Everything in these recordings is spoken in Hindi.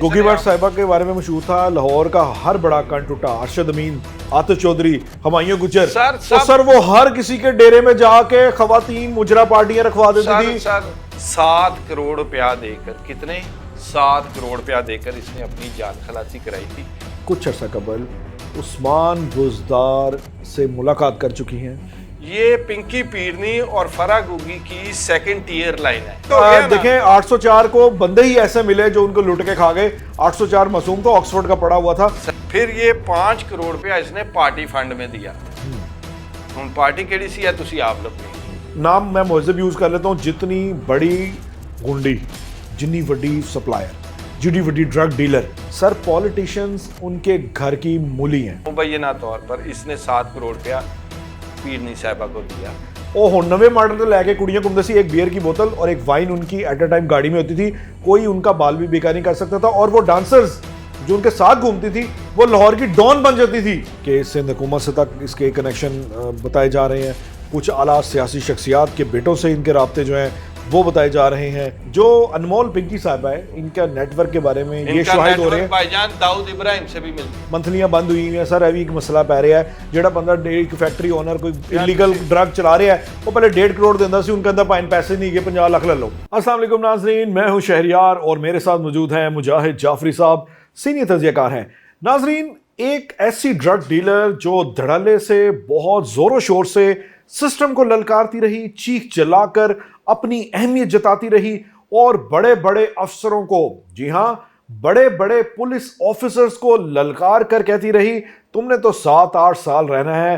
गुगी भट्ट साहिबा के बारे में मशहूर था, लाहौर का हर बड़ा कंठ उठा, अरशद अमीन, आतिफ चौधरी, हुमायूं गुजर। सर वो हर किसी के डेरे में जाके खवातीन मुजरा पार्टियां रखवा देती थी। सर 7 करोड़ रुपया देकर, कितने 7 करोड़ रुपया देकर इसने अपनी जान खलासी कराई थी। कुछ अर्सा कबल उस्मान बुजदार से मुलाकात कर चुकी हैं। ये पिंकी पीरनी और फरा गुगी की सेकंड टियर लाइन है। तो देखें 804 को बंदे ही ऐसे मिले जो उनको लुट के खा गए। 804 मासूम तो ऑक्सफोर्ड का पड़ा हुआ था। फिर ये 5 करोड़ रुपया इसने पार्टी फंड में दिया। हम पार्टी केड़ी सी है तुसी आप लोग नाम मैं मुहज़्ज़ब यूज कर लेता हूँ। जितनी बड़ी गुंडी, जितनी बड़ी सप्लायर, जितनी बड़ी ड्रग डीलर, सर पॉलिटिशियंस उनके घर की मूली हैं। मुबैना तौर पर इसने 7 करोड़ रुपया पीरनी साहिबा को दिया। ओहो, नवे मॉडल तो लेके कुड़ियां घूमते सी, एक बियर की बोतल और एक वाइन उनकी एट अ टाइम गाड़ी में होती थी। कोई उनका बाल भी बेकार नहीं कर सकता था। और वो डांसर्स जो उनके साथ घूमती थी वो लाहौर की डॉन बन जाती थी। कि सिंध हुकूमत से तक इसके कनेक्शन बताए जा रहे हैं। कुछ आला सियासी शख्सियात के बेटों से इनके राब्ते जो हैं वो बताए जा रहे हैं। जो अनमोल पिंकी साहब है, इनका नेटवर्क के बारे में ये शाहिद हो रहे हैं। भाईजान दाऊद इब्राहिम से भी मिल मंथलियां बंद हुई हैं। सर अभी एक मसला पै रहा है, जेड़ा बंदा एक फैक्ट्री ओनर कोई इलीगल ड्रग चला रहा है, वो पहले 1.5 करोड़ देंदा सी, उनके अंदर पाइन पैसे नहीं गए, 50 लाख ले लो। अस्सलाम वालेकुम नाजरीन, मैं हूं शहरियार और मेरे साथ मौजूद हैं मुजाहिद जाफरी साहब, सीनियर तज्जियाकार हैं। नाजरीन, एक ऐसी ड्रग डीलर जो धड़ल्ले से बहुत जोरों शोर से सिस्टम को ललकारती रही, चीख चिल्लाकर अपनी अहमियत जताती रही और बड़े बड़े अफसरों को, जी हां, बड़े बड़े पुलिस ऑफिसर्स को ललकार कर कहती रही, तुमने तो 7-8 साल रहना है,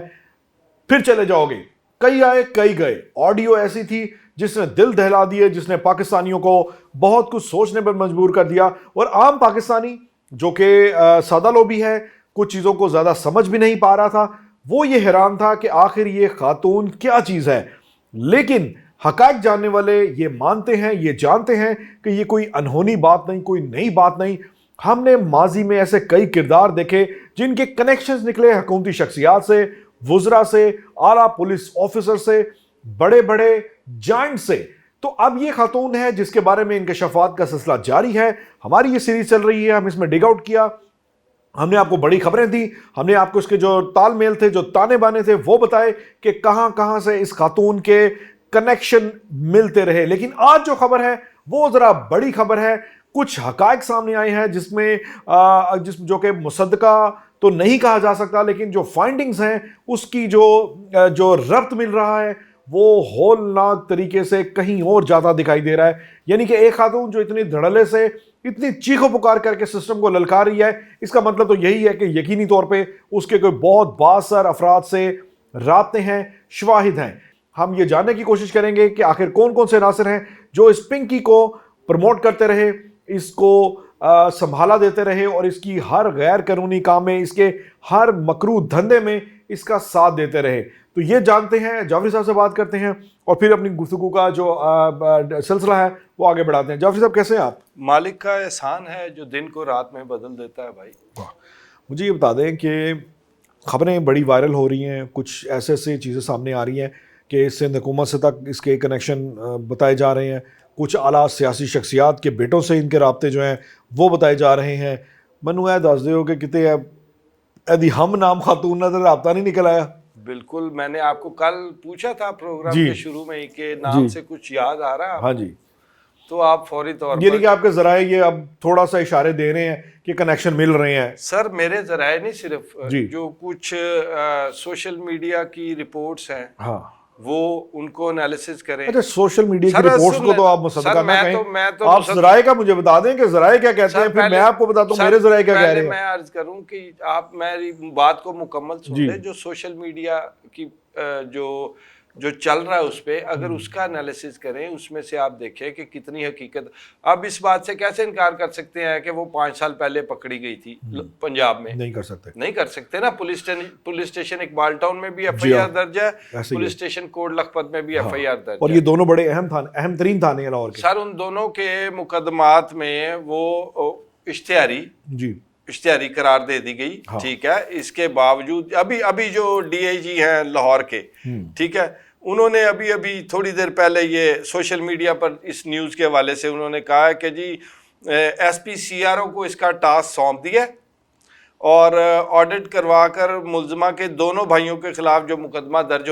फिर चले जाओगे। कई आए कई गए। ऑडियो ऐसी थी जिसने दिल दहला दिए, जिसने पाकिस्तानियों को बहुत कुछ सोचने पर मजबूर कर दिया। और आम पाकिस्तानी जो कि सादा लोभी है, कुछ चीजों को ज्यादा समझ भी नहीं पा रहा था, वो ये हैरान था कि आखिर ये खातून क्या चीज है। लेकिन हकायक जानने वाले ये मानते हैं, ये जानते हैं कि ये कोई अनहोनी बात नहीं, कोई नई बात नहीं। हमने माजी में ऐसे कई किरदार देखे जिनके कनेक्शंस निकले हुकूमती शख्सियात से, वुज़रा से, आला पुलिस ऑफिसर से, बड़े बड़े जाइंट से। तो अब ये खातून है जिसके बारे में इंकशाफात का सिलसिला जारी है। हमारी ये सीरीज चल रही है, हम इसमें डिग आउट किया, हमने आपको बड़ी खबरें दी, हमने आपको इसके जो तालमेल थे, जो ताने बाने थे वो बताए कि कहां कहां से इस खातून के कनेक्शन मिलते रहे। लेकिन आज जो खबर है वो जरा बड़ी खबर है। कुछ हकायक सामने आए हैं जिसमें जो कि मुसद्दका तो नहीं कहा जा सकता, लेकिन जो फाइंडिंग्स हैं उसकी जो रब्त मिल रहा है वो होलनाक तरीके से कहीं और ज्यादा दिखाई दे रहा है। यानी कि एक खातून जो इतनी धड़ल्ले से, इतनी चीखो पुकार करके सिस्टम को ललकार रही है, इसका मतलब तो यही है कि यकीनी तौर पे उसके कोई बहुत बासर अफराद से राब्ते हैं, शवाहिद हैं। हम ये जानने की कोशिश करेंगे कि आखिर कौन कौन से नासिर हैं जो इस पिंकी को प्रमोट करते रहे, इसको संभाला देते रहे और इसकी हर गैर कानूनी काम में, इसके हर मकरू धंधे में इसका साथ देते रहे। तो ये जानते हैं, जाफरी साहब से बात करते हैं और फिर अपनी गुफ्तगू का जो सिलसिला है वो आगे बढ़ाते हैं। जाफरी साहब कैसे हैं आप? मालिक का एहसान है जो दिन को रात में बदल देता है भाई। मुझे ये बता दें कि खबरें बड़ी वायरल हो रही हैं, कुछ ऐसे ऐसी चीज़ें सामने आ रही हैं कि सिंध हुकूमत से तक इसके कनेक्शन बताए जा रहे हैं। कुछ आला सियासी शख्सियात के बेटों से इनके राब्ते जो हैं वो बताए जा रहे हैं। मनु है दस दो कि कितने यदि हम नाम खातून ना तो राब्ता नहीं निकल आया। बिल्कुल, मैंने आपको कल पूछा था प्रोग्राम के शुरू में ही कि नाम से कुछ याद आ रहा है। हाँ जी, तो आप फौरी तौर पर कि आपके जराए ये अब थोड़ा सा इशारे दे रहे हैं कि कनेक्शन मिल रहे हैं। सर मेरे जराए नहीं, सिर्फ जो कुछ सोशल मीडिया की रिपोर्ट्स हैं, हाँ, वो उनको एनालिसिस करें। अच्छा, सोशल मीडिया की रिपोर्ट्स को तो आप मुसद्दका ना कहें, आप जराए का मुझे बता दें कि जराए क्या कहते हैं, फिर मैं आपको बताता हूं मेरे जराए क्या कह रहे हैं। मैं अर्ज करूं कि आप मेरी बात को मुकम्मल सुन लें। जो सोशल मीडिया की जो चल रहा है उस पर अगर उसका एनालिसिस करें, उसमें से आप देखें कि कितनी हकीकत। अब इस बात से कैसे इनकार कर सकते हैं कि वो 5 साल पहले पकड़ी गई थी पंजाब में? नहीं कर सकते ना। पुलिस स्टेशन इकबाल टाउन में भी FIR दर्ज है, पुलिस स्टेशन कोट लखपत में भी FIR दर्ज है। और ये दोनों बड़े अहम तरीन थाने हैं लाहौर के। सर उन दोनों के मुकदमात में वो इश्तिहारी करार दे दी गई, ठीक है। इसके बावजूद अभी जो DIG हैं लाहौर के, ठीक है, उन्होंने अभी थोड़ी देर पहले ये सोशल मीडिया पर इस न्यूज़ के हवाले से उन्होंने कहा है कि जी SPCRO को इसका टास्क सौंप दिया और ऑडिट करवाकर मुलजमा के दोनों भाइयों के खिलाफ जो मुकदमा दर्ज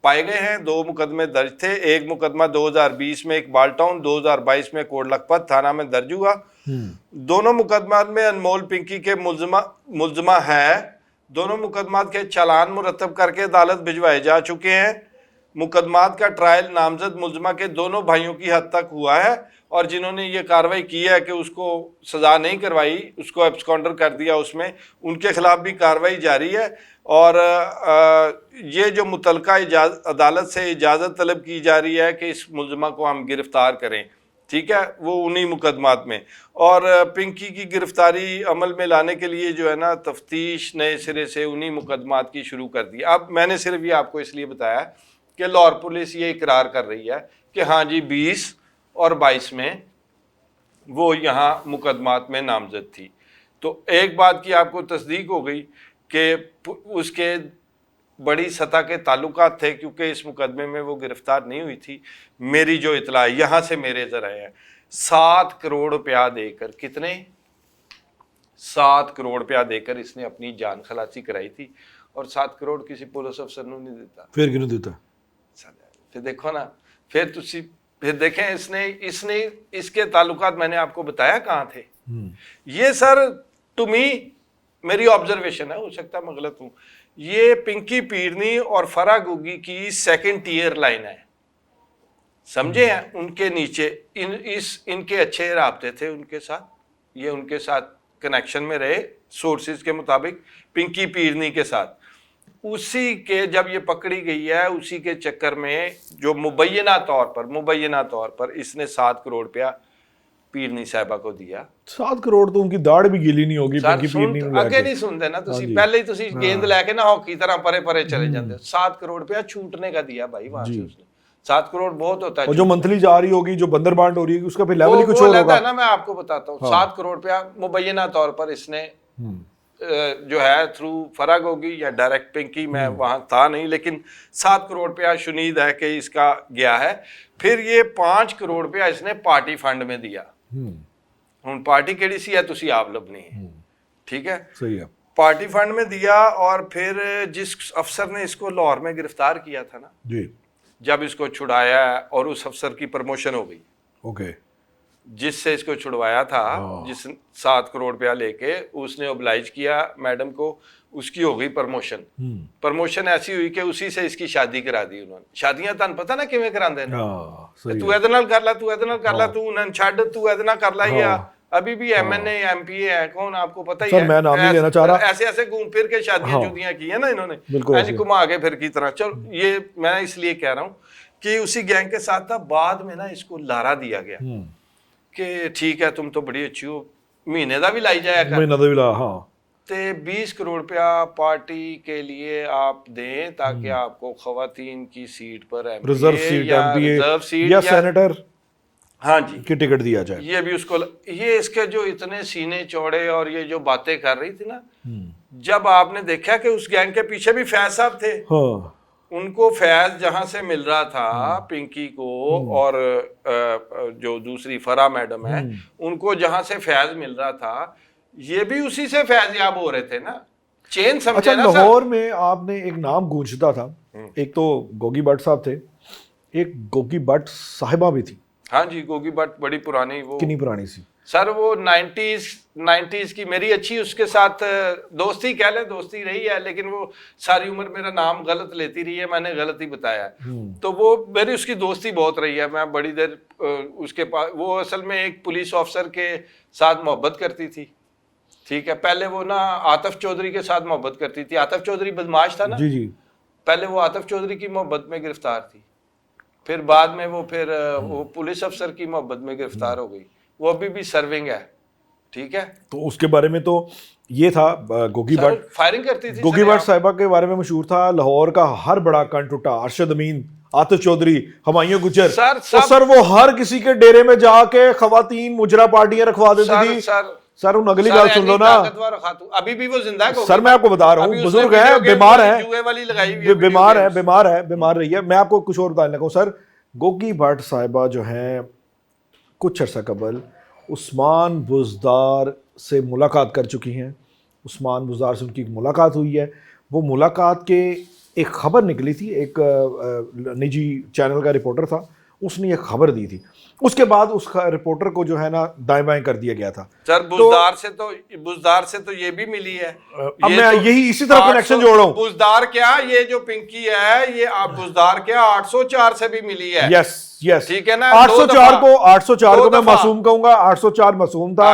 पाए गए हैं, 2 मुकदमे दर्ज थे। एक मुकदमा 2020 में इकबाल टाउन, 2022 में कोट लखपत थाना में दर्ज हुआ। दोनों मुकदमात में अनमोल पिंकी के मुलजमा है। दोनों मुकदमात के चालान मुरतब करके अदालत भिजवाए जा चुके हैं। मुकदमात का ट्रायल नामजद मुलजमा के दोनों भाइयों की हद तक हुआ है और जिन्होंने ये कार्रवाई की है कि उसको सज़ा नहीं करवाई, उसको एब्सकॉन्डर कर दिया, उसमें उनके खिलाफ भी कार्रवाई जारी है। और ये जो मुतलका अदालत से इजाज़त तलब की जा रही है कि इस मुलजमा को हम गिरफ़्तार करें, ठीक है, वो उन्हीं मुकदमात में। और पिंकी की गिरफ्तारी अमल में लाने के लिए जो है ना तफ्तीश नए सिरे से उन्हीं मुकदमात की शुरू कर दी। अब मैंने सिर्फ ये आपको इसलिए बताया कि लाहौर पुलिस ये इकरार कर रही है कि हाँ जी 20 और 22 में वो यहाँ मुकदमात में नामजद थी। तो एक बात की आपको तस्दीक हो गई कि उसके बड़ी सतह के ताल्लुकात थे, क्योंकि इस मुकदमे में वो गिरफ्तार नहीं हुई थी। मेरी जो इतला है यहाँ से मेरे ज़रा है 7 करोड़ रुपया देकर, कितने 7 करोड़ रुपया देकर इसने अपनी जान खलासी कराई थी और 7 करोड़ किसी पुलिस अफसर ने नहीं दिता। फिर क्यों देता? फिर देखो ना, फिर देखें इसने इसके ताल्लुकात मैंने आपको बताया कहाँ थे। ये सर टू मी मेरी ऑब्जर्वेशन है, हो सकता है मैं गलत हूँ, ये पिंकी पीरनी और फरा गोगी की सेकंड टियर लाइन है, समझे हैं? उनके नीचे इनके अच्छे राब्ते थे उनके साथ, ये उनके साथ कनेक्शन में रहे सोर्सेज के मुताबिक पिंकी पीरनी के साथ। उसी के जब ये पकड़ी गई है उसी के चक्कर में जो मुबैना तौर पर इसने 7 करोड़ रुपया पीरनी साहिबा को दिया। 7 करोड़ तो उनकी दाढ़ भी गीली नहीं होगी। पिंकी पीरनी अगे नहीं सुनते ना तुसी, पहले ही तुसी गेंद लेके ना हॉकी तरह परे परे चले जाते हो। 7 करोड़ रुपया छूटने का दिया भाई वहां से उसने। 7 करोड़ बहुत होता है। और जो मंथली जा रही होगी, जो बंदर बांट हो रही है, उसका फिर लेवल ही कुछ और होगा ना। मैं आपको बताता हूँ 7 करोड़ रुपया मुबैना तौर पर इसने जो है थ्रू फराग होगी या डायरेक्ट पिंकी, मैं वहां था नहीं, लेकिन 7 करोड़ रुपया शुनीद है कि इसका गया है। फिर ये 5 करोड़ रुपया इसने पार्टी फंड में दिया। हूँ पार्टी केड़ी सी है तुसी आप लबनी है, ठीक है, सही है, पार्टी फंड में दिया। और फिर जिस अफसर ने इसको लाहौर में गिरफ्तार किया था ना जी, जब इसको छुड़ाया और उस अफसर की प्रमोशन हो गई, ओके, जिससे इसको छुड़वाया था, जिस 7 करोड़ रुपया लेके उसने ओब्लाइज किया मैडम को, उसकी हो गई प्रमोशन ऐसी हुई कि उसी से इसकी शादी करा दी उन्होंने। शादियां तन पता ना किवें करांदे ने, तू एदे नाल कर ला, तू एदे नाल कर ला, तू उन्हें छड़, तू एदे नाल कर ला, या अभी भी MNA MPA है कौन आपको पता ही है, मैं नाम नहीं लेना चाह रहा, ऐसे ऐसे घूम फिर के शादियां चुदियां की है ना इन्होंने, ऐसे घुमा के फिर की तरह। चलो ये मैं इसलिए कह रहा हूँ कि उसी गैंग के साथ था। बाद में ना इसको लारा दिया गया कि ठीक है तुम तो बड़ी अच्छी हो, महीने का भी लाई जाया कर, महीना का भी ला, हाँ, ते 20 करोड़ रुपया पार्टी के लिए आप दें ताकि आपको खवातीन की सीट पर रिजर्व सीट या सेनेटर, हाँ जी, की टिकट दिया जाए। ये भी उसको, ये इसके जो इतने सीने चौड़े और ये जो बातें कर रही थी ना, जब आपने देखा कि उस गैंग के पीछे भी फैज साहब थे, हाँ, उनको फैज जहां से मिल रहा था पिंकी को और जो दूसरी फरा मैडम है उनको जहां से फैज मिल रहा था, ये भी उसी से फैजयाब हो रहे थे ना, चेन समझे। अच्छा, ना लाहौर में आपने एक नाम गूंजता था, एक तो गोगी भट्ट साहब थे, एक गोगी भट्ट साहिबा भी थी। हाँ जी, गोगी भट्ट बड़ी पुरानी, वो कितनी पुरानी सी सर, वो 90s की, मेरी अच्छी उसके साथ दोस्ती कह ले, दोस्ती रही है, लेकिन वो सारी उम्र मेरा नाम गलत लेती रही है, मैंने गलत ही बताया, तो वो मेरी उसकी दोस्ती बहुत रही है। मैं बड़ी देर उसके पास, वो असल में एक पुलिस ऑफिसर के साथ मोहब्बत करती थी, ठीक है, पहले वो ना आतिफ चौधरी के साथ मोहब्बत करती थी। आतिफ चौधरी बदमाश था ना, जी जी, पहले वो आतिफ चौधरी की मोहब्बत में गिरफ्तार थी, फिर बाद में वो वो पुलिस अफसर की मोहब्बत में गिरफ्तार हो गई, वो अभी भी सर्विंग है, ठीक है। तो उसके बारे में तो ये था, गोगी भट्ट फायरिंग करती थी, गोगी भट्ट साहिबा के बारे में मशहूर था, लाहौर का हर बड़ा कंठ उठा, अरशद अमीन, आतिफ चौधरी, हुमायूं गुजर, सर वो हर किसी के डेरे में जाके खवातीन मुजरा पार्टियां रखवा देती थी। सर उन अगली बात सुन लो ना, अभी भी वो जिंदा है सर, मैं आपको बता रहा हूँ, बुजुर्ग है, बीमार है, बीमार रही है। मैं आपको कुछ और बताने लगा हूँ सर, गोगी भट्ट साहिबा जो है कुछ अर्सा कबल उस्मान बुज़दार से मुलाकात कर चुकी हैं। उस्मान बुज़दार से उनकी एक मुलाकात हुई है। वो मुलाकात के एक खबर निकली थी, एक निजी चैनल का रिपोर्टर था, उसने ये खबर दी थी। उसके बाद उस रिपोर्टर को जो है ना दाएं बाएं कर दिया गया था। सर बुज़दार से तो ये भी मिली है। अब मैं यही इसी तरह कनेक्शन जोड़ रहा हूँ। बुज़दार क्या, ये जो पिंकी है ये आप बुज़दार क्या 804 से भी मिली है। यस यस, ठीक है ना। 804 को मैं मासूम कहूंगा। 804 मासूम था।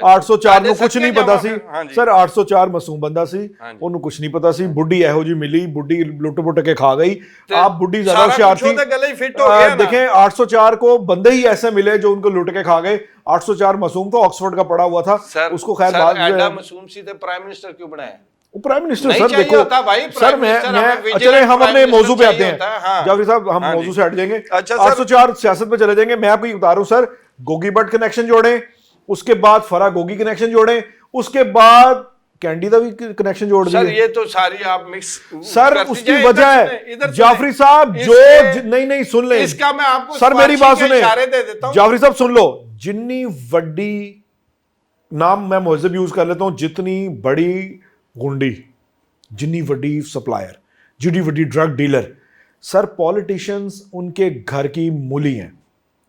804 ਨੂੰ ਕੁਝ ਨਹੀਂ ਪਤਾ ਸੀ ਸਰ। 804 ਮਾसूम ਬੰਦਾ ਸੀ, ਉਹਨੂੰ ਕੁਝ ਨਹੀਂ ਪਤਾ ਸੀ। ਬੁੱਢੀ ਇਹੋ ਜੀ ਮਿਲੀ, ਬੁੱਢੀ ਲੁੱਟ ਕੇ ਖਾ गई। आप बुढ़ी ज्यादा होशियार थी। गले ही फिट हो गया। देखें 804 को बंदे ही ऐसे मिले जो उनको लुट के खा गए। 804 मासूम तो ऑक्सफोर्ड का पढ़ा हुआ था उसको। खैर बाद मासूम सी प्राइम मिनिस्टर क्यों बनाया? प्राइम मिनिस्टर सर देखो सर मैं चले हम अपने मौजू पे आते हैं। जाफरी साहब हम मौजू से हट जाएंगे। 804 सियासत पे चले जाएंगे। मैं आपको बता रहा हूं सर, गोगी भट्ट कनेक्शन जोड़ें, उसके बाद फरा गोगी कनेक्शन जोड़ें, उसके बाद कैंडी का भी कनेक्शन जोड़ दिया। सर ये तो सारी आप मिक्स सर उसकी वजह है जाफरी साहब जो नहीं सुन ले इसका मैं आपको सर मेरी बात सुने जाफरी साहब सुन लो। जितनी वड्डी नाम मैं मुहज़्ज़ब यूज कर लेता हूं, जितनी बड़ी गुंडी, जितनी वड्डी सप्लायर, जितनी वड्डी ड्रग डीलर, सर पॉलिटिशियंस उनके घर की मूली हैं।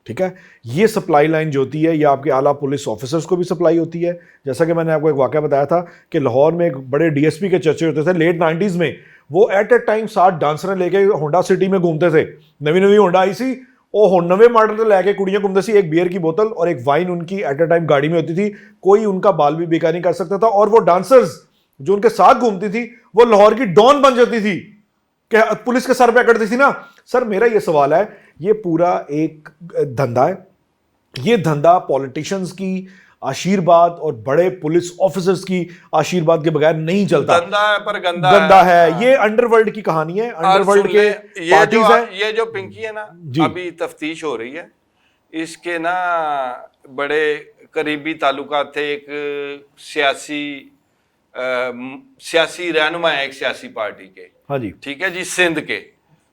ठीक है, ये सप्लाई लाइन जो होती है ये आपके आला पुलिस ऑफिसर्स को भी सप्लाई होती है। जैसा कि मैंने आपको एक वाकया बताया था कि लाहौर में एक बड़े डीएसपी के चर्चे होते थे लेट 90s में। वो एट ए टाइम 60 डांसर लेके होंडा सिटी में घूमते थे। नवी होंडा आई सी, वो नवे मॉडल से लैके कुड़ियां घूमते सी, एक बियर की बोतल और एक वाइन उनकी एट ए टाइम गाड़ी में होती थी। कोई उनका बाल भी बेकार नहीं कर सकता था। और वो डांसर्स जो उनके साथ घूमती थी वो लाहौर की डॉन बन जाती थी कि पुलिस के सर पे अकड़ती थी ना। सर मेरा ये सवाल है, ये पूरा एक धंधा है। ये धंधा पॉलिटिशियंस की आशीर्वाद और बड़े पुलिस ऑफिसर्स की आशीर्वाद के बगैर नहीं चलता। धंधा है पर गंदा है। ये अंडरवर्ल्ड की कहानी है, अंडरवर्ल्ड के पार्टीज है। ये जो पिंकी है ना, अभी तफ्तीश हो रही है इसके ना, बड़े करीबी ताल्लुकात थे। एक सियासी रहनुमा है एक सियासी पार्टी के। हाँ जी, ठीक है जी, सिंध के।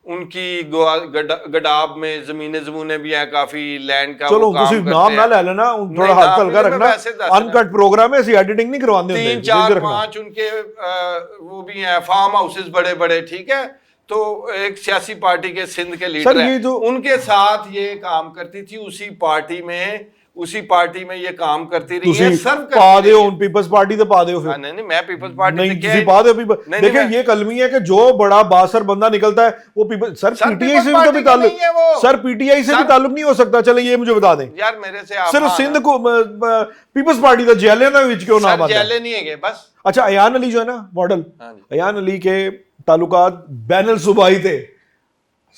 उनकी गडाब में जमीने भी हैं, काफी लैंड का। चलो किसी नाम ना ले लेना, थोड़ा हल्का हल्का रखना। अनकट प्रोग्राम है, ऐसी एडिटिंग नहीं करवानी। 3 4 5 उनके वो भी हैं फार्म हाउसेस बड़े बड़े। ठीक है, तो एक सियासी पार्टी के सिंध के लीडर हैं, उनके साथ ये काम करती थी। उसी पार्टी में ये काम करती रही है। सर्व पा दो उन पीपल्स पार्टी तो पा दो फिर। नहीं मैं पीपल्स पार्टी नहीं किसी पा दो। देखिए ये कलमी है कि जो बड़ा बासर बंदा निकलता है वो पीपल। सर पीटीआई से भी ताल्लुक, सर पीटीआई से भी ताल्लुक नहीं हो सकता। चले ये मुझे बता दें यार, मेरे से सिर्फ सिंध को पीपल्स पार्टी का जेले ना विच क्यों नाम आता है? जेले नहीं है बस। अच्छा, अयान अली जो है ना मॉडल, अयान अली के ताल्लुकात बैनुल सूबाई थे।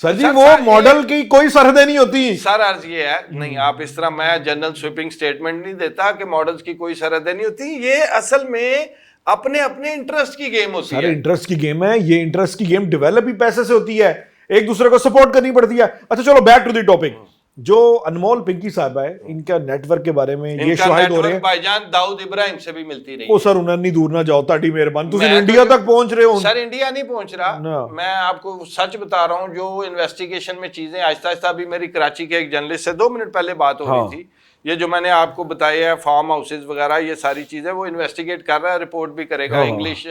सर जी वो मॉडल की कोई सरहदें नहीं होती। सर अर्ज ये है, नहीं आप इस तरह, मैं जनरल स्वीपिंग स्टेटमेंट नहीं देता कि मॉडल्स की कोई सरहदें नहीं होती। ये असल में अपने अपने इंटरेस्ट की गेम होती है। सर इंटरेस्ट की गेम है। ये इंटरेस्ट की गेम डेवलप ही पैसे से होती है, एक दूसरे को सपोर्ट करनी पड़ती है। अच्छा चलो बैक टू द टॉपिक। जो अनमोल पिंकी साहब है, इनका नेटवर्क के बारे में ये शाहिद हो रहे हैं भाईजान दाऊद इब्राहिम से भी मिलती रही। ओ सर उन्हें नहीं दूर ना जाओ, ताड़ी मेहरबान। तुम इंडिया तक पहुंच रहे हो। सर इंडिया नहीं पहुंच रहा, मैं आपको सच बता रहा हूं। जो इन्वेस्टिगेशन में चीजें आहिस्ता आहिस्ता, अभी मेरी कराची के एक जर्नलिस्ट से 2 मिनट पहले बात हो रही थी। ये जो मैंने आपको बताया है फार्म हाउसेज वगैरह, ये सारी चीजें वो इन्वेस्टिगेट कर रहा है, रिपोर्ट भी करेगा। इंग्लिश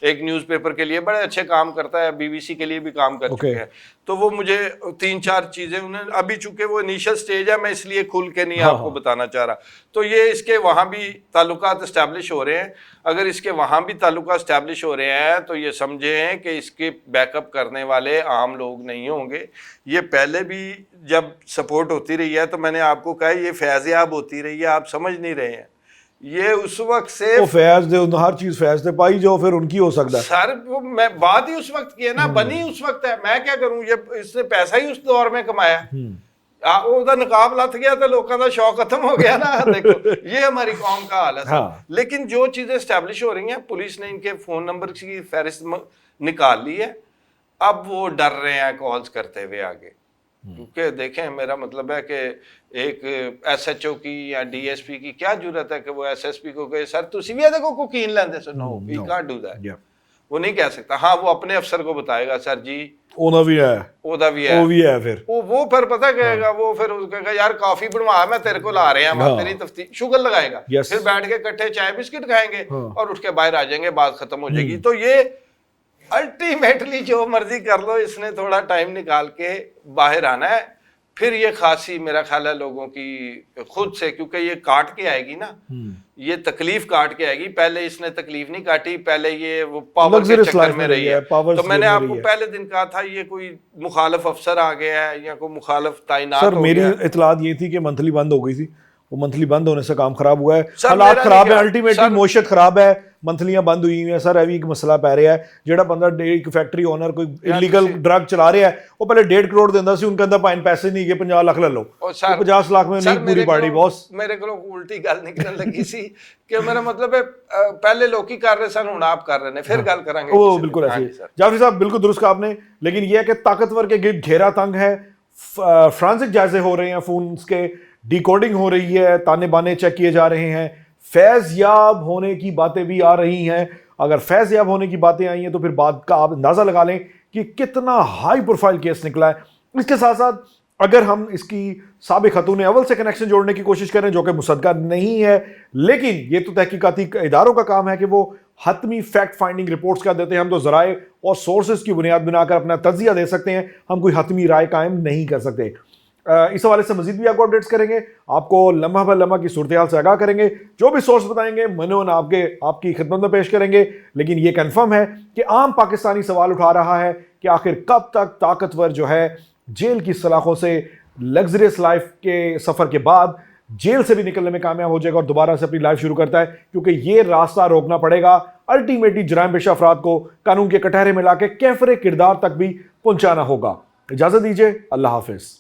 एक न्यूज़पेपर के लिए बड़े अच्छे काम करता है, बीबीसी के लिए भी काम कर चुके हैं। तो वो मुझे 3-4 चीजें उन्हें, अभी चूंकि वो इनिशियल स्टेज है, मैं इसलिए खुल के नहीं आपको बताना चाह रहा। तो ये इसके वहां भी ताल्लुकात एस्टैब्लिश हो रहे हैं। अगर इसके वहां भी ताल्लुकात एस्टैब्लिश हो रहे हैं तो ये समझें कि इसके बैकअप करने वाले आम लोग नहीं होंगे। ये पहले भी जब सपोर्ट होती रही है तो मैंने आपको कहा ये फैज़याब होती रही है, आप समझ नहीं रहे हैं। ये उस वक्त से वो फैज दे, हर चीज फैज दे पाई जो फिर उनकी हो सकता है। सर वो मैं बात ही उस वक्त की है ना, बनी उस वक्त है। मैं क्या करूं, ये इसने पैसा ही उस दौर में कमाया। ਉਹਦਾ नकाब लथ गया तो लोगों का शौक खत्म हो गया ना। देखो ये हमारी कौम का हाल है। हाँ। लेकिन जो चीजें एस्टैब्लिश हो रही हैं, पुलिस ने इनके फोन नंबर की फहरिस्त निकाल ली है। अब वो डर रहे हैं कॉल्स करते हुए आगे, क्योंकि देखें मेरा मतलब है कि एक एसएचओ की या डीएसपी की क्या जरूरत है कि वो एसएसपी को कहे सर तुसी भी देखो कोकीन लेंदे सो। No we can't do that. वो नहीं कह सकता। हाँ, वो अपने अफसर को बताएगा, सर जी ओना भी है, ओदा भी है, वो भी है। फिर वो फिर पता कहेगा, वो फिर उसका कहेगा यार कॉफी बनवा, मैं तेरे को ला रहे हैं, हाँ। तेरी तफ्तीश, शुगर लगाएगा। Yes. फिर बैठ के इकट्ठे चाय बिस्किट खाएंगे हाँ। और उठ के बाहर आ जाएंगे, बात खत्म हो जाएगी। तो ये अल्टीमेटली जो मर्जी कर लो, इसने थोड़ा टाइम निकाल के बाहर आना है। फिर ये खांसी मेरा ख्याल है लोगों की खुद से, क्योंकि ये काट के आएगी ना, ये तकलीफ काट के आएगी। पहले इसने तकलीफ नहीं काटी, पहले ये वो पावर के चक्कर में रही है। तो मैंने आपको पहले दिन कहा था ये कोई मुखालफ अफसर आ गया है या कोई मुखालफ तैनात सर हो मेरी गया। इतलात ये थी कि मंथली बंद हो गई थी, वो मंथली बंद होने से काम खराब हुआ है, सर, हालात मेरा खराब नहीं है, कहा। अल्टीमेटली सर- मोशत खराब है, मंथलियां बंद हुई हैं। सर अभी एक मसला पै रहा है, ਜਿਹੜਾ ਬੰਦਾ ਇੱਕ ਫੈਕਟਰੀ ਓਨਰ ਕੋਈ ਇਲੀਗਲ ਡਰਗ ਚਲਾ ਰਿਹਾ ਹੈ, ਉਹ ਪਹਿਲੇ 1.5 ਕਰੋੜ ਦਿੰਦਾ ਸੀ, ਹੁਣ ਕਹਿੰਦਾ ਭਾਈ ਪੈਸੇ ਨਹੀਂ ਹੈਗੇ, 50 ਲੱਖ ਲੈ ਲਓ। और सर 50 ਲੱਖ में सर, नहीं पूरी पार्टी बॉस। मेरे को उल्टी गल निकलने लगी सी कि मेरा मतलब है पहले लोग ही कर रहे सन, हुण आप कर रहे हैं, फिर गल करांगे। वो बिल्कुल ऐसे ही। जाफरी साहब बिल्कुल दुरुस्त कहा आपने, लेकिन यह है कि ताकतवर के गिर्द घेरा तंग है, फ्रांसिक जायजे हो रहे हैं, फोन के डिकोडिंग हो रही है, ताने बाने चेक किए जा रहे हैं, फैज याब होने की बातें भी आ रही हैं। अगर फैज याब होने की बातें आई हैं तो फिर बात का आप अंदाजा लगा लें कि कितना हाई प्रोफाइल केस निकला है। इसके साथ साथ अगर हम इसकी साबिक खतून अव्वल से कनेक्शन जोड़ने की कोशिश करें, जो कि मुसद्दका नहीं है, लेकिन ये तो तहकीकाती इदारों का काम है कि वो हतमी फैक्ट फाइंडिंग रिपोर्ट्स क्या देते हैं। हम तो ज़राए और सोर्सेज की बुनियाद बनाकर अपना तज्जिया दे सकते हैं, हम कोई हतमी राय कायम नहीं कर सकते। इस हवाले से मजीद भी आपको अपडेट्स करेंगे, आपको लम्हा ब लम्हा की सूरत हाल से आगाह करेंगे, जो भी सोर्स बताएंगे मनोन आपकी खिदमत में पेश करेंगे। लेकिन ये कन्फर्म है कि आम पाकिस्तानी सवाल उठा रहा है कि आखिर कब तक ताकतवर जो है जेल की सलाखों से लग्जरियस लाइफ के सफ़र के बाद जेल से भी निकलने में कामयाब हो जाएगा और दोबारा से अपनी लाइफ शुरू करता है, क्योंकि ये रास्ता रोकना पड़ेगा। अल्टीमेटली जराइम पेशा अफराद को कानून के कटहरे में लाके कैफरे किरदार तक भी पहुंचाना होगा। इजाज़त दीजिए, अल्लाह हाफिज़।